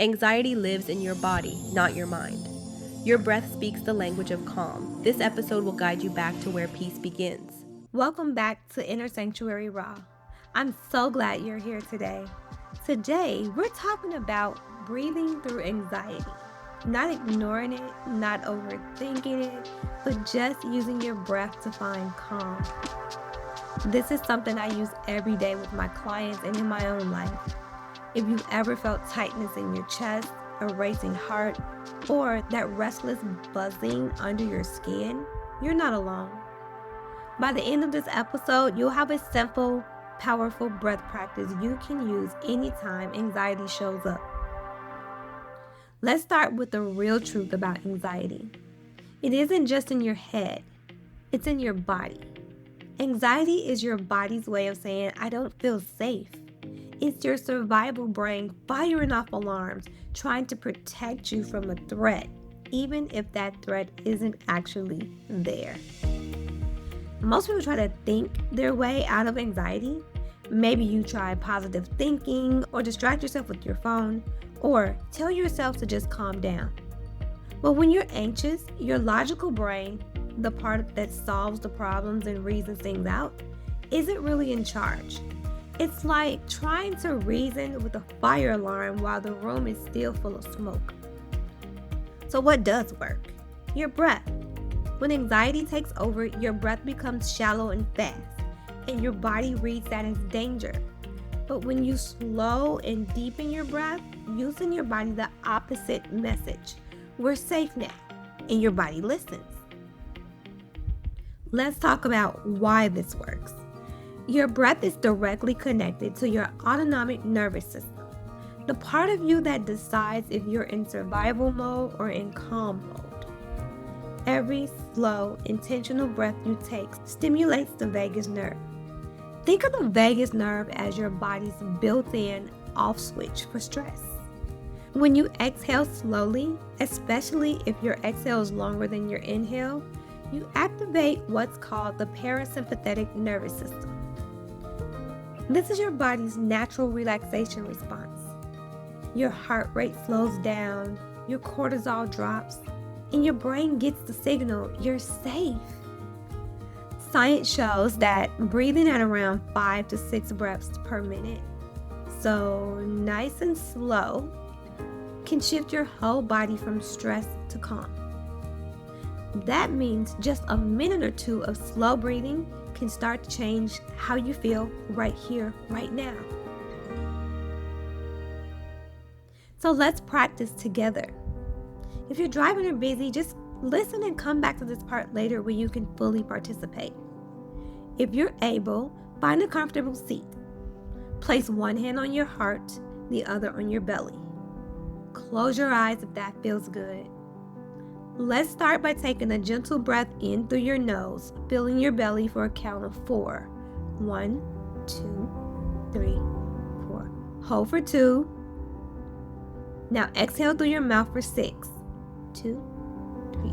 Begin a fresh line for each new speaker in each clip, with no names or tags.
Anxiety lives in your body, not your mind. Your breath speaks the language of calm. This episode will guide you back to where peace begins.
Welcome back to Inner Sanctuary Raw. I'm so glad you're here today. Today, we're talking about breathing through anxiety. Not ignoring it, not overthinking it, but just using your breath to find calm. This is something I use every day with my clients and in my own life. If you've ever felt tightness in your chest, a racing heart, or that restless buzzing under your skin, you're not alone. By the end of this episode, you'll have a simple, powerful breath practice you can use anytime anxiety shows up. Let's start with the real truth about anxiety. It isn't just in your head, it's in your body. Anxiety is your body's way of saying, I don't feel safe. It's your survival brain firing off alarms, trying to protect you from a threat, even if that threat isn't actually there. Most people try to think their way out of anxiety. Maybe you try positive thinking or distract yourself with your phone or tell yourself to just calm down. But when you're anxious, your logical brain, the part that solves the problems and reasons things out, isn't really in charge. It's like trying to reason with a fire alarm while the room is still full of smoke. So what does work? Your breath. When anxiety takes over, your breath becomes shallow and fast, and your body reads that as danger. But when you slow and deepen your breath, you send your body the opposite message. We're safe now, and your body listens. Let's talk about why this works. Your breath is directly connected to your autonomic nervous system, the part of you that decides if you're in survival mode or in calm mode. Every slow, intentional breath you take stimulates the vagus nerve. Think of the vagus nerve as your body's built-in off switch for stress. When you exhale slowly, especially if your exhale is longer than your inhale, you activate what's called the parasympathetic nervous system. This is your body's natural relaxation response. Your heart rate slows down, your cortisol drops, and your brain gets the signal you're safe. Science shows that breathing at around 5 to 6 breaths per minute, so nice and slow, can shift your whole body from stress to calm. That means just a minute or two of slow breathing can start to change how you feel right here, right now. So let's practice together. If you're driving or busy, just listen and come back to this part later where you can fully participate. If you're able, find a comfortable seat. Place one hand on your heart, the other on your belly. Close your eyes if that feels good. Let's start by taking a gentle breath in through your nose, filling your belly for a count of 4. 1, 2, 3, 4. Hold for 2. Now exhale through your mouth for 6. 2, 3,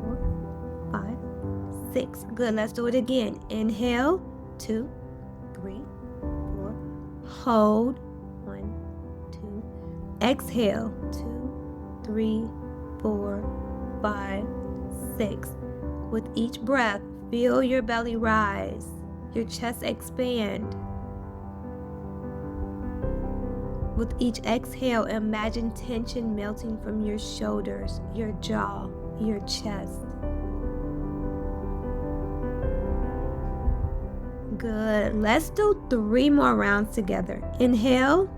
4, 5, 6. Good, let's do it again. Inhale, 2, 3, 4. Hold, 1, 2. Exhale, 2, 3, 4, 5, 6. With each breath, feel your belly rise, your chest expand. With each exhale, imagine tension melting from your shoulders, your jaw, your chest. Good. Let's do 3 more rounds together. Inhale.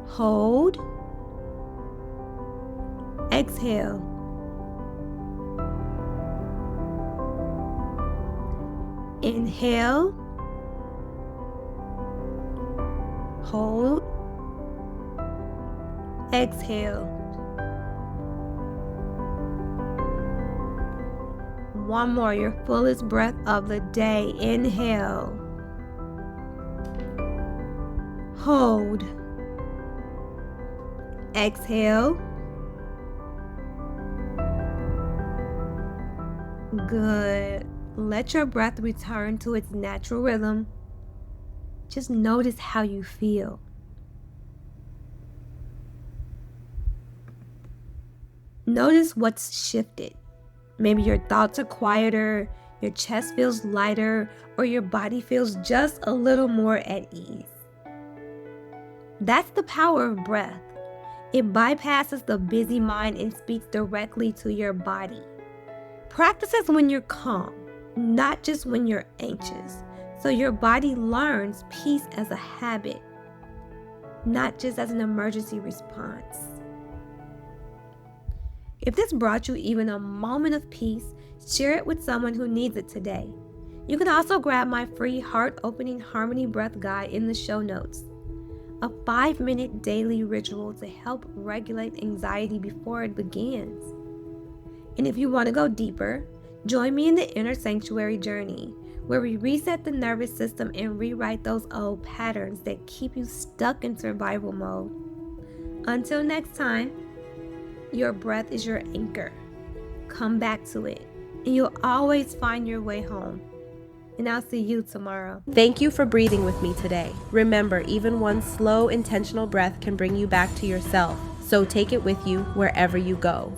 Hold. Exhale. Inhale. Hold. Exhale. One more, your fullest breath of the day. Inhale. Hold. Exhale. Good. Let your breath return to its natural rhythm. Just notice how you feel. Notice what's shifted. Maybe your thoughts are quieter, your chest feels lighter, or your body feels just a little more at ease. That's the power of breath. It bypasses the busy mind and speaks directly to your body. Practice it when you're calm, not just when you're anxious, so your body learns peace as a habit, not just as an emergency response. If this brought you even a moment of peace, share it with someone who needs it today. You can also grab my free heart-opening harmony breath guide in the show notes. A 5-minute daily ritual to help regulate anxiety before it begins. And if you want to go deeper, join me in the inner sanctuary journey, where we reset the nervous system and rewrite those old patterns that keep you stuck in survival mode. Until next time, your breath is your anchor. Come back to it, and you'll always find your way home. And I'll see you tomorrow.
Thank you for breathing with me today. Remember, even one slow, intentional breath can bring you back to yourself. So take it with you wherever you go.